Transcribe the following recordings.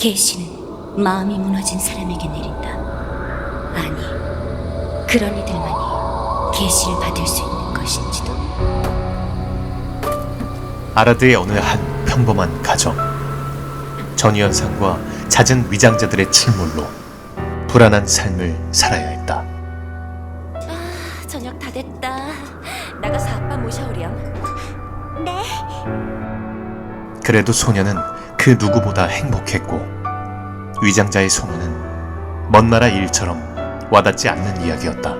계시는 마음이 무너진 사람에게 내린다. 아니, 그런 이들만이 계시를 받을 수 있는 것인지도. 아라드의 어느 한 평범한 가정. 전유현상과 잦은 위장자들의 출몰로 불안한 삶을 살아야 했다. 저녁 다 됐다. 나가서 아빠 모셔오렴. 네. 그래도 소녀는 그 누구보다 행복했고 위장자의 소문은 먼 나라 일처럼 와닿지 않는 이야기였다.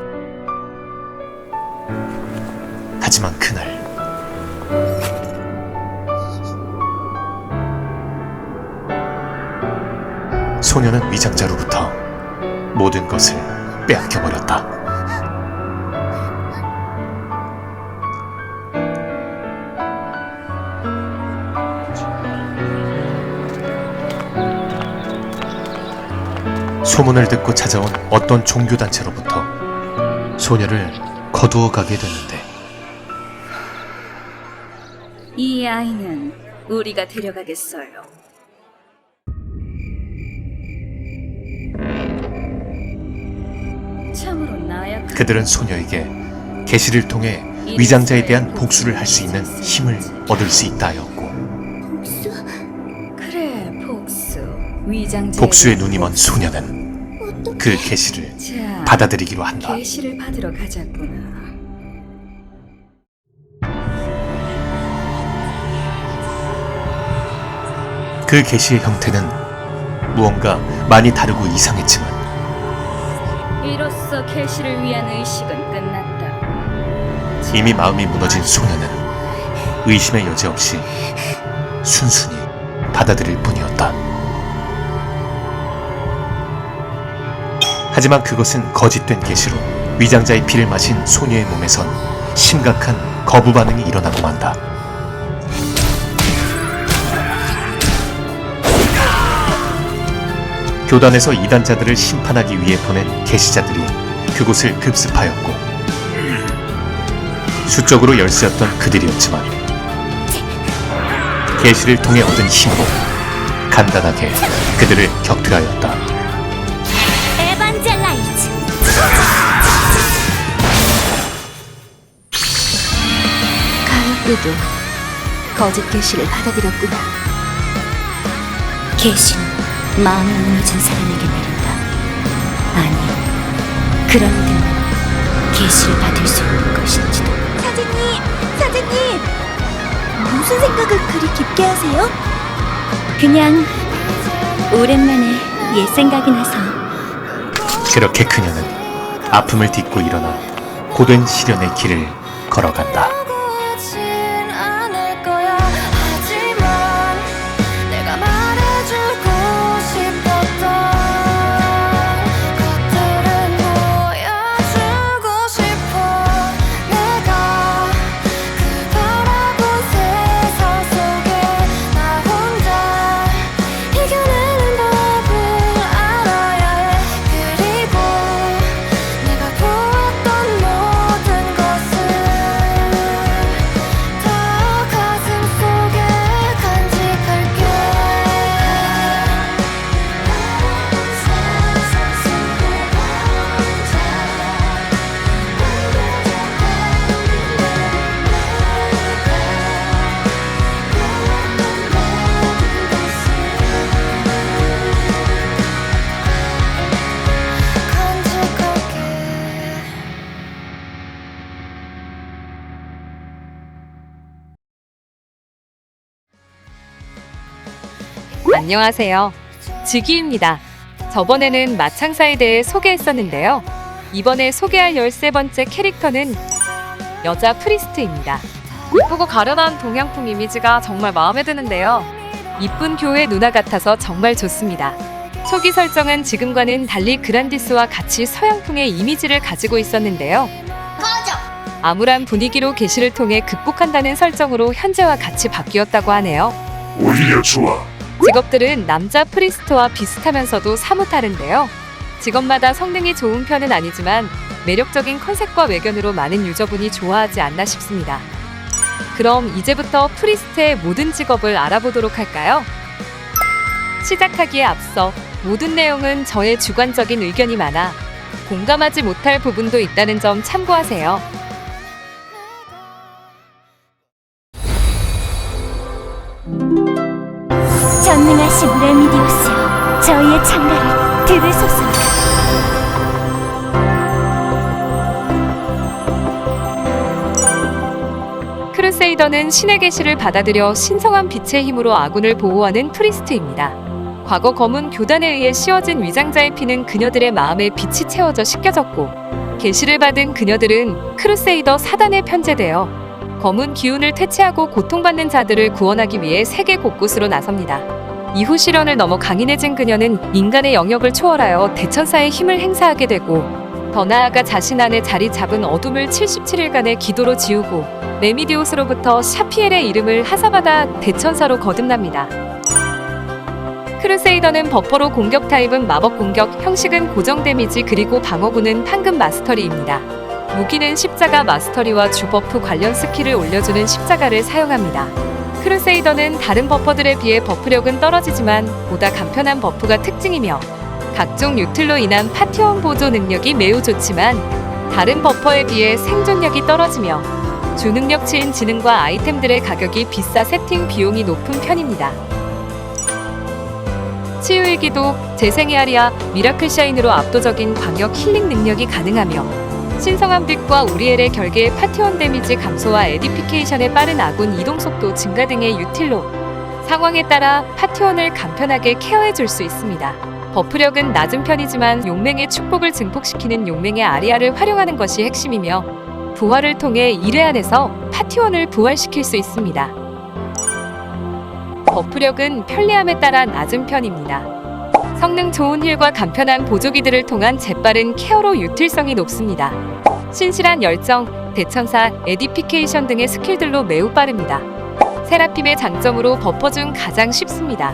하지만 그날 소녀는 위장자로부터 모든 것을 빼앗겨버렸다. 소문을 듣고 찾아온 어떤 종교단체로부터 소녀를 거두어 가게 됐는데, 이 아이는 우리가 데려가겠어요. 참으로 나약한 그들은 소녀에게 계시를 통해 위장자에 대한 복수를 할 수 있는 힘을 얻을 수 있다 하였고, 그래, 복수. 위장자 복수의 눈이 먼 소녀는 그 계시를 받아들이기로 한다. 계시를 받으러 가자꾸나. 그 계시의 형태는 무언가 많이 다르고 이상했지만 이로써 계시를 위한 의식은 끝났다. 이미 마음이 무너진 소녀는 의심의 여지 없이 순순히 받아들일 뿐이었다. 하지만 그것은 거짓된 계시로 위장자의 피를 마신 소녀의 몸에선 심각한 거부 반응이 일어나고 만다. 교단에서 이단자들을 심판하기 위해 보낸 계시자들이 그곳을 급습하였고, 수적으로 열세였던 그들이었지만 계시를 통해 얻은 힘으로 간단하게 그들을 격퇴하였다. 에반젤라이즈. 가엾게도 거짓 계시를 받아들였구나. 계시는 마음이 무너진 사람에게 내린다. 아니, 그런 이들만 계시를 받을 수 있는 것인지도. 사장님! 무슨 생각을 그리 깊게 하세요? 그냥 오랜만에 옛 생각이 나서. 그렇게 그녀는 아픔을 딛고 일어나 고된 시련의 길을 걸어간다. 안녕하세요. 지기입니다. 저번에는 마창사에 대해 소개했었는데요. 이번에 소개할 13번째 캐릭터는 여자 프리스트입니다. 예쁘고 가련한 동양풍 이미지가 정말 마음에 드는데요. 이쁜 교회 누나 같아서 정말 좋습니다. 초기 설정은 지금과는 달리 그란디스와 같이 서양풍의 이미지를 가지고 있었는데요. 암울한 분위기로 계시를 통해 극복한다는 설정으로 현재와 같이 바뀌었다고 하네요. 오히려 좋아. 직업들은 남자 프리스트와 비슷하면서도 사뭇 다른데요. 직업마다 성능이 좋은 편은 아니지만 매력적인 컨셉과 외견으로 많은 유저분이 좋아하지 않나 싶습니다. 그럼 이제부터 프리스트의 모든 직업을 알아보도록 할까요? 시작하기에 앞서 모든 내용은 저의 주관적인 의견이 많아 공감하지 못할 부분도 있다는 점 참고하세요. 전능하신 레미디오스여, 저희의 창가를 들으소서. 크루세이더는 신의 계시를 받아들여 신성한 빛의 힘으로 아군을 보호하는 프리스트입니다. 과거 검은 교단에 의해 씌워진 위장자의 피는 그녀들의 마음에 빛이 채워져 씻겨졌고, 계시를 받은 그녀들은 크루세이더 사단에 편제되어 검은 기운을 퇴치하고 고통받는 자들을 구원하기 위해 세계 곳곳으로 나섭니다. 이후 시련을 넘어 강인해진 그녀는 인간의 영역을 초월하여 대천사의 힘을 행사하게 되고, 더 나아가 자신 안에 자리 잡은 어둠을 77일간의 기도로 지우고 레미디오스로부터 샤피엘의 이름을 하사받아 대천사로 거듭납니다. 크루세이더는 버퍼로 공격 타입은 마법 공격, 형식은 고정 데미지, 그리고 방어구는 황금 마스터리입니다. 무기는 십자가 마스터리와 주버프 관련 스킬을 올려주는 십자가를 사용합니다. 크루세이더는 다른 버퍼들에 비해 버프력은 떨어지지만 보다 간편한 버프가 특징이며, 각종 유틸로 인한 파티원 보조 능력이 매우 좋지만 다른 버퍼에 비해 생존력이 떨어지며 주능력치인 지능과 아이템들의 가격이 비싸 세팅 비용이 높은 편입니다. 치유의 기도, 재생의 아리아, 미라클 샤인으로 압도적인 광역 힐링 능력이 가능하며, 신성한 빛과 우리엘의 결계의 파티원 데미지 감소와 에디피케이션의 빠른 아군 이동 속도 증가 등의 유틸로 상황에 따라 파티원을 간편하게 케어해줄 수 있습니다. 버프력은 낮은 편이지만 용맹의 축복을 증폭시키는 용맹의 아리아를 활용하는 것이 핵심이며, 부활을 통해 1회 안에서 파티원을 부활시킬 수 있습니다. 버프력은 편리함에 따라 낮은 편입니다. 성능 좋은 힐과 간편한 보조기들을 통한 재빠른 케어로 유틸성이 높습니다. 신실한 열정, 대천사, 에디피케이션 등의 스킬들로 매우 빠릅니다. 세라핌의 장점으로 버퍼 중 가장 쉽습니다.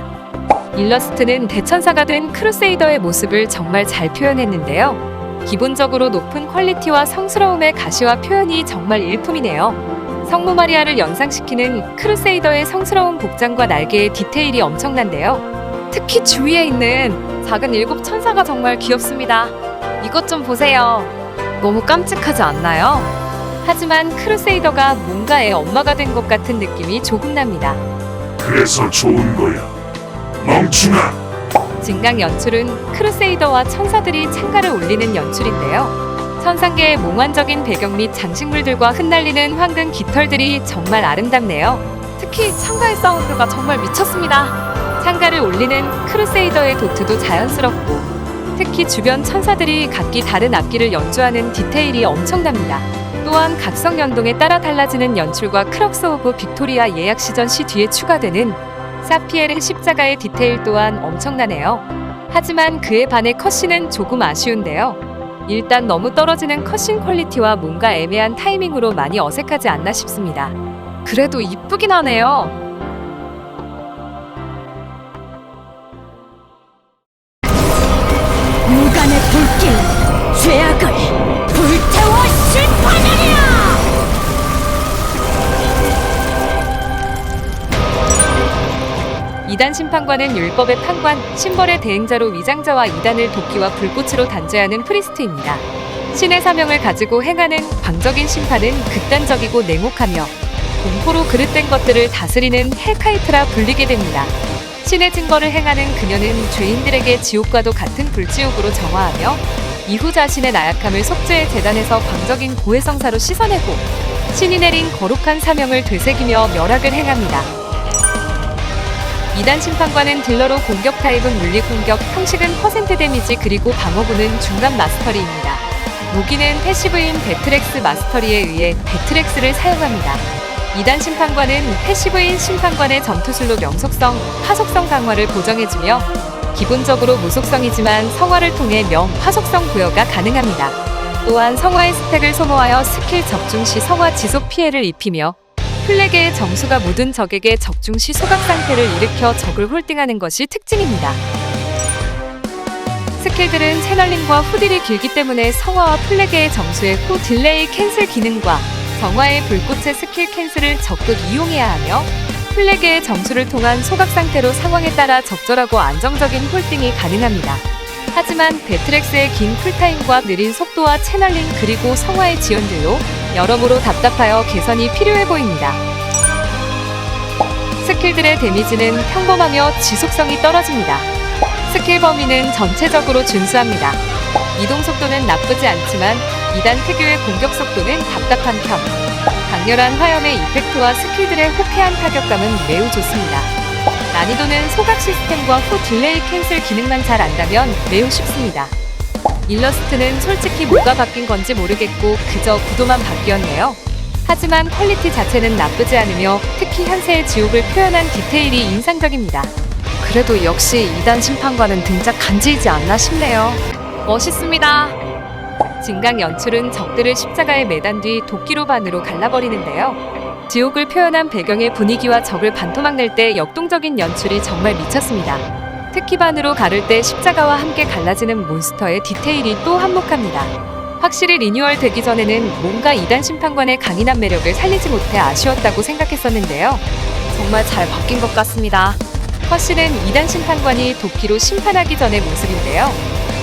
일러스트는 대천사가 된 크루세이더의 모습을 정말 잘 표현했는데요. 기본적으로 높은 퀄리티와 성스러움의 가시화 표현이 정말 일품이네요. 성모 마리아를 연상시키는 크루세이더의 성스러운 복장과 날개의 디테일이 엄청난데요. 특히 주위에 있는 작은 7 천사가 정말 귀엽습니다. 이것 좀 보세요. 너무 깜찍하지 않나요? 하지만 크루세이더가 뭔가의 엄마가 된 것 같은 느낌이 조금 납니다. 그래서 좋은 거야, 멍충아. 진강 연출은 크루세이더와 천사들이 창가를 올리는 연출인데요. 천상계의 몽환적인 배경 및 장식물들과 흩날리는 황금 깃털들이 정말 아름답네요. 특히 창가의 사운드가 정말 미쳤습니다. 창가를 올리는 크루세이더의 도트도 자연스럽고, 특히 주변 천사들이 각기 다른 악기를 연주하는 디테일이 엄청납니다. 또한 각성 연동에 따라 달라지는 연출과 크럭스 오브 빅토리아 예약 시전 시 뒤에 추가되는 사피엘의 십자가의 디테일 또한 엄청나네요. 하지만 그에 반해 컷신은 조금 아쉬운데요. 일단 너무 떨어지는 컷신 퀄리티와 뭔가 애매한 타이밍으로 많이 어색하지 않나 싶습니다. 그래도 이쁘긴 하네요. 무간의 불길, 죄악을 불태워 심판하리라! 이단 심판관은 율법의 판관, 심벌의 대행자로 위장자와 이단을 도끼와 불꽃으로 단죄하는 프리스트입니다. 신의 사명을 가지고 행하는 광적인 심판은 극단적이고 냉혹하며 공포로 그릇된 것들을 다스리는 헬카이트라 불리게 됩니다. 신의 증거를 행하는 그녀는 죄인들에게 지옥과도 같은 불지옥으로 정화하며 이후 자신의 나약함을 속죄의 재단에서 광적인 고해성사로 씻어내고 신이 내린 거룩한 사명을 되새기며 멸악을 행합니다. 2단 심판관은 딜러로 공격 타입은 물리 공격, 형식은 퍼센트 데미지, 그리고 방어구는 중간 마스터리입니다. 무기는 패시브인 배트렉스 마스터리에 의해 배트렉스를 사용합니다. 2단 심판관은 패시브인 심판관의 전투술로 명속성, 화속성 강화를 보정해주며 기본적으로 무속성이지만 성화를 통해 명, 화속성 부여가 가능합니다. 또한 성화의 스택을 소모하여 스킬 적중 시 성화 지속 피해를 입히며 플래그의 정수가 묻은 적에게 적중 시 소각 상태를 일으켜 적을 홀딩하는 것이 특징입니다. 스킬들은 채널링과 후딜이 길기 때문에 성화와 플래그의 정수의 후 딜레이 캔슬 기능과 정화의 불꽃의 스킬 캔슬을 적극 이용해야 하며 플래그의 정수를 통한 소각 상태로 상황에 따라 적절하고 안정적인 홀딩이 가능합니다. 하지만 배트렉스의 긴 쿨타임과 느린 속도와 채널링 그리고 성화의 지연들로 여러모로 답답하여 개선이 필요해 보입니다. 스킬들의 데미지는 평범하며 지속성이 떨어집니다. 스킬 범위는 전체적으로 준수합니다. 이동 속도는 나쁘지 않지만 2단 특유의 공격 속도는 답답한 편. 강렬한 화염의 이펙트와 스킬들의 호쾌한 타격감은 매우 좋습니다. 난이도는 소각 시스템과 후 딜레이 캔슬 기능만 잘 안다면 매우 쉽습니다. 일러스트는 솔직히 뭐가 바뀐 건지 모르겠고 그저 구도만 바뀌었네요. 하지만 퀄리티 자체는 나쁘지 않으며 특히 현세의 지옥을 표현한 디테일이 인상적입니다. 그래도 역시 2단 심판관은 등짝 간지이지 않나 싶네요. 멋있습니다. 진강 연출은 적들을 십자가에 매단 뒤 도끼로 반으로 갈라버리는데요. 지옥을 표현한 배경의 분위기와 적을 반토막 낼 때 역동적인 연출이 정말 미쳤습니다. 특히 반으로 가를 때 십자가와 함께 갈라지는 몬스터의 디테일이 또 한몫합니다. 확실히 리뉴얼 되기 전에는 뭔가 2단 심판관의 강인한 매력을 살리지 못해 아쉬웠다고 생각했었는데요. 정말 잘 바뀐 것 같습니다. 컷실은 2단 심판관이 도끼로 심판하기 전의 모습인데요.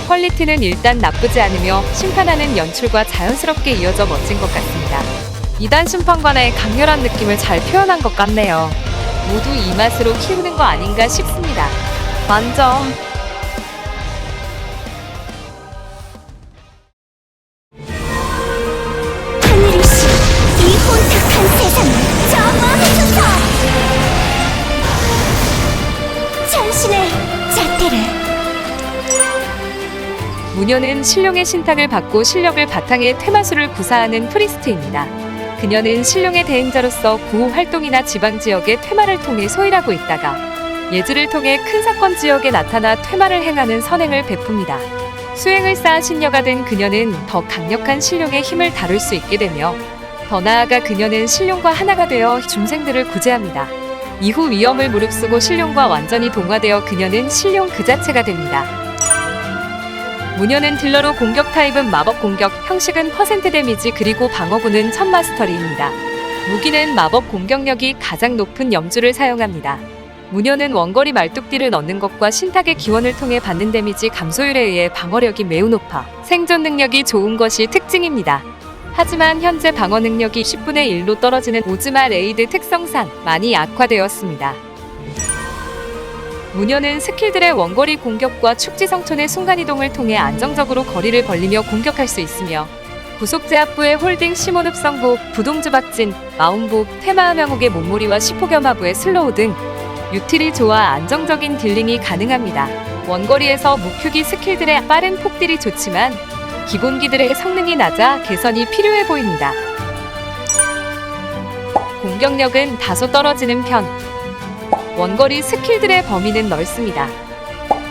퀄리티는 일단 나쁘지 않으며 심판하는 연출과 자연스럽게 이어져 멋진 것 같습니다. 2단 심판관의 강렬한 느낌을 잘 표현한 것 같네요. 모두 이 맛으로 키우는 거 아닌가 싶습니다. 완전. 하늘이시 이 혼탁한 세상을 정화해주소. 당신의 잣대를. 무녀는 신룡의 신탁을 받고 실력을 바탕에 퇴마술을 구사하는 프리스트입니다. 그녀는 신룡의 대행자로서 구호 활동이나 지방 지역의 퇴마를 통해 소일하고 있다가 예지를 통해 큰 사건 지역에 나타나 퇴마를 행하는 선행을 베풉니다. 수행을 쌓아 신녀가 된 그녀는 더 강력한 신룡의 힘을 다룰 수 있게 되며 더 나아가 그녀는 신룡과 하나가 되어 중생들을 구제합니다. 이후 위험을 무릅쓰고 신룡과 완전히 동화되어 그녀는 신룡 그 자체가 됩니다. 무녀는 딜러로 공격 타입은 마법 공격, 형식은 퍼센트 데미지 그리고 방어구는 첫 마스터리입니다. 무기는 마법 공격력이 가장 높은 염주를 사용합니다. 무녀는 원거리 말뚝딜을 넣는 것과 신탁의 기원을 통해 받는 데미지 감소율에 의해 방어력이 매우 높아 생존 능력이 좋은 것이 특징입니다. 하지만 현재 방어 능력이 10분의 1로 떨어지는 오즈마 레이드 특성상 많이 악화되었습니다. 무녀는 스킬들의 원거리 공격과 축지성촌의 순간이동을 통해 안정적으로 거리를 벌리며 공격할 수 있으며 구속 제압부의 홀딩 시몬흡성부, 부동주 박진, 마운부, 테마 명옥의 몸무리와 시포겸하부의 슬로우 등 유틸이 좋아 안정적인 딜링이 가능합니다. 원거리에서 무큐기 스킬들의 빠른 폭딜이 좋지만 기본기들의 성능이 낮아 개선이 필요해 보입니다. 공격력은 다소 떨어지는 편. 원거리 스킬들의 범위는 넓습니다.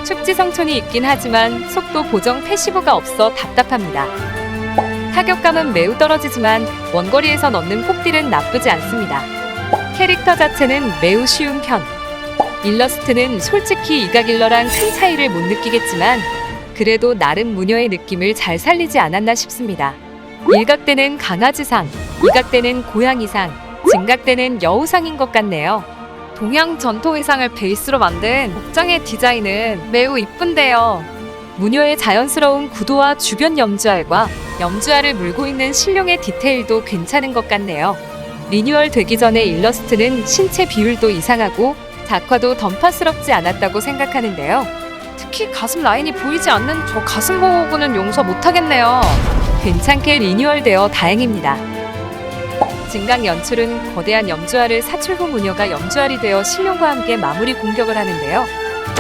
축지성촌이 있긴 하지만 속도 보정 패시브가 없어 답답합니다. 타격감은 매우 떨어지지만 원거리에서 넣는 폭딜은 나쁘지 않습니다. 캐릭터 자체는 매우 쉬운 편. 일러스트는 솔직히 이가길러랑 큰 차이를 못 느끼겠지만 그래도 나름 무녀의 느낌을 잘 살리지 않았나 싶습니다. 일각대는 강아지상, 이각대는 고양이상, 진각대는 여우상인 것 같네요. 동양 전통 의상을 베이스로 만든 복장의 디자인은 매우 이쁜데요. 무녀의 자연스러운 구도와 주변 염주알과 염주알을 물고 있는 신룡의 디테일도 괜찮은 것 같네요. 리뉴얼 되기 전에 일러스트는 신체 비율도 이상하고 작화도 던파스럽지 않았다고 생각하는데요. 특히 가슴 라인이 보이지 않는 저 가슴 보호구는 용서 못하겠네요. 괜찮게 리뉴얼되어 다행입니다. 진강 연출은 거대한 염주알을 사출 후 무녀가 염주알이 되어 신룡과 함께 마무리 공격을 하는데요.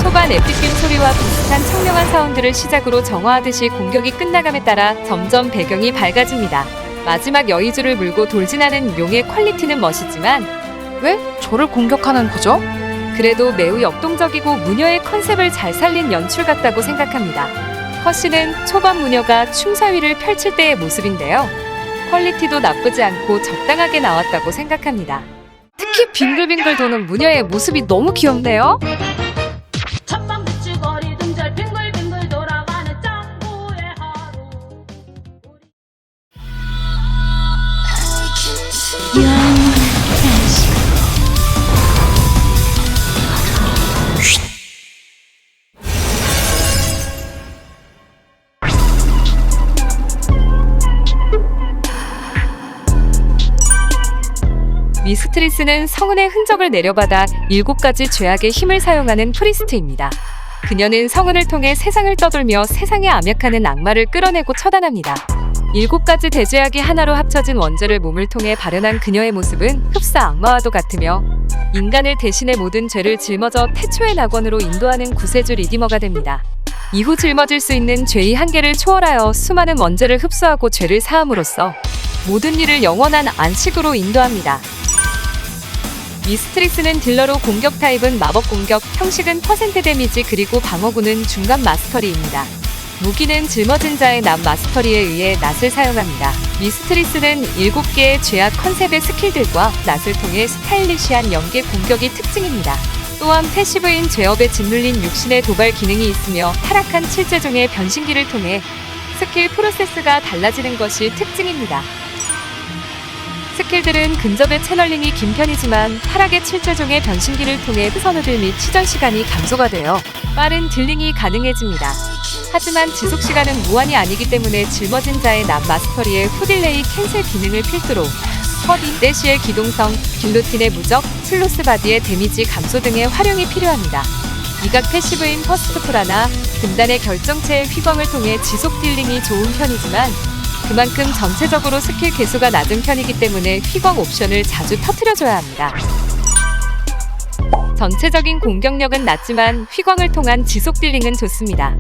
초반 에픽빔 소리와 비슷한 청명한 사운드를 시작으로 정화하듯이 공격이 끝나감에 따라 점점 배경이 밝아집니다. 마지막 여의주를 물고 돌진하는 용의 퀄리티는 멋있지만 왜 저를 공격하는 거죠? 그래도 매우 역동적이고 무녀의 컨셉을 잘 살린 연출 같다고 생각합니다. 컷신은 초반 무녀가 춤사위를 펼칠 때의 모습인데요. 퀄리티도 나쁘지 않고 적당하게 나왔다고 생각합니다. 특히 빙글빙글 도는 무녀의 모습이 너무 귀엽네요. 첫방 비추거리 등절 빙글빙글 돌아가는 짱구의 하루. 영원한 다시 미스트리스는 성은의 흔적을 내려받아 7가지 죄악의 힘을 사용하는 프리스트입니다. 그녀는 성은을 통해 세상을 떠돌며 세상에 암약하는 악마를 끌어내고 처단합니다. 7가지 대죄악이 하나로 합쳐진 원죄를 몸을 통해 발현한 그녀의 모습은 흡사 악마와도 같으며 인간을 대신해 모든 죄를 짊어져 태초의 낙원으로 인도하는 구세주 리디머가 됩니다. 이후 짊어질 수 있는 죄의 한계를 초월하여 수많은 원죄를 흡수하고 죄를 사함으로써 모든 일을 영원한 안식으로 인도합니다. 미스트리스는 딜러로 공격 타입은 마법 공격, 형식은 퍼센트 데미지 그리고 방어구는 중간 마스터리입니다. 무기는 짊어진 자의 낫 마스터리에 의해 낫을 사용합니다. 미스트리스는 7개의 죄악 컨셉의 스킬들과 낫을 통해 스타일리시한 연계 공격이 특징입니다. 또한 패시브인 죄업에 짓눌린 육신의 도발 기능이 있으며 타락한 칠제종의 변신기를 통해 스킬 프로세스가 달라지는 것이 특징입니다. 스킬들은 근접의 채널링이 긴 편이지만 타락의 칠제종의 변신기를 통해 선우들 및 치전 시간이 감소가 되어 빠른 딜링이 가능해집니다. 하지만 지속 시간은 무한이 아니기 때문에 짊어진 자의 낫 마스터리의 후딜레이 캔슬 기능을 필두로 허디, 대시의 기동성, 길로틴의 무적, 슬로스 바디의 데미지 감소 등의 활용이 필요합니다. 이각 패시브인 퍼스트 프라나 금단의 결정체의 휘광을 통해 지속 딜링이 좋은 편이지만 그만큼 전체적으로 스킬 개수가 낮은 편이기 때문에 휘광 옵션을 자주 터뜨려줘야 합니다. 전체적인 공격력은 낮지만 휘광을 통한 지속 딜링은 좋습니다.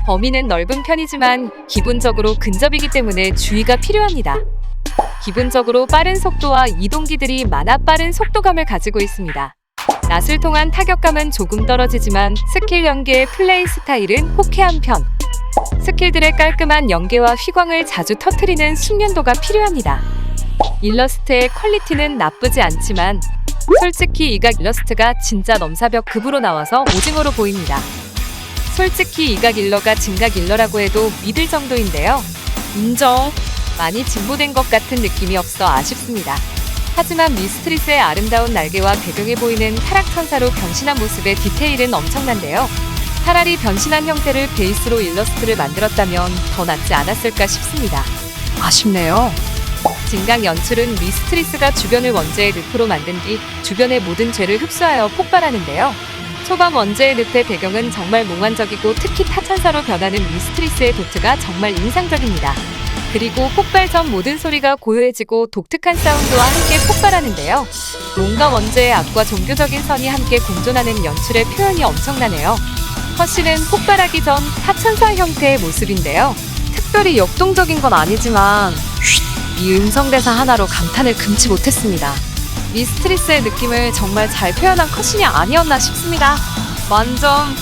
범위는 넓은 편이지만 기본적으로 근접이기 때문에 주의가 필요합니다. 기본적으로 빠른 속도와 이동기들이 많아 빠른 속도감을 가지고 있습니다. 낫을 통한 타격감은 조금 떨어지지만 스킬 연계의 플레이 스타일은 호쾌한 편. 스킬들의 깔끔한 연계와 휘광을 자주 터뜨리는 숙련도가 필요합니다. 일러스트의 퀄리티는 나쁘지 않지만 솔직히 이각 일러스트가 진짜 넘사벽 급으로 나와서 오징어로 보입니다. 솔직히 이각 일러가 진각 일러라고 해도 믿을 정도인데요. 인정. 많이 진보된 것 같은 느낌이 없어 아쉽습니다. 하지만 미스트리스의 아름다운 날개와 배경에 보이는 타락천사로 변신한 모습의 디테일은 엄청난데요. 차라리 변신한 형태를 베이스로 일러스트를 만들었다면 더 낫지 않았을까 싶습니다. 아쉽네요. 진각 연출은 미스트리스가 주변을 원죄의 늪으로 만든 뒤 주변의 모든 죄를 흡수하여 폭발하는데요. 초반 원죄의 늪의 배경은 정말 몽환적이고 특히 타천사로 변하는 미스트리스의 도트가 정말 인상적입니다. 그리고 폭발 전 모든 소리가 고요해지고 독특한 사운드와 함께 폭발하는데요. 뭔가 원죄의 악과 종교적인 선이 함께 공존하는 연출의 표현이 엄청나네요. 컷신은 폭발하기 전 타천사 형태의 모습인데요. 특별히 역동적인 건 아니지만 이 음성대사 하나로 감탄을 금치 못했습니다. 미스트리스의 느낌을 정말 잘 표현한 컷신이 아니었나 싶습니다. 만점.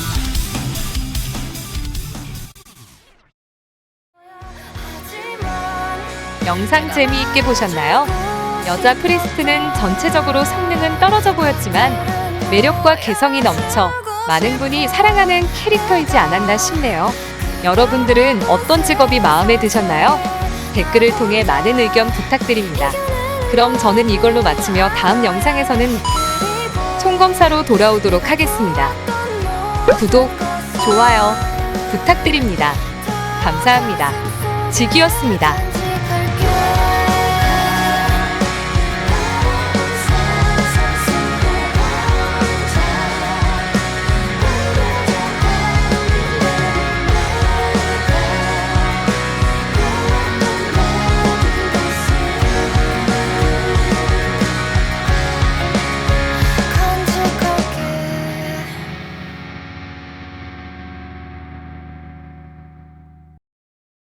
영상 재미있게 보셨나요? 여자 프리스트는 전체적으로 성능은 떨어져 보였지만 매력과 개성이 넘쳐 많은 분이 사랑하는 캐릭터이지 않았나 싶네요. 여러분들은 어떤 직업이 마음에 드셨나요? 댓글을 통해 많은 의견 부탁드립니다. 그럼 저는 이걸로 마치며 다음 영상에서는 총검사로 돌아오도록 하겠습니다. 구독, 좋아요 부탁드립니다. 감사합니다. 지기였습니다.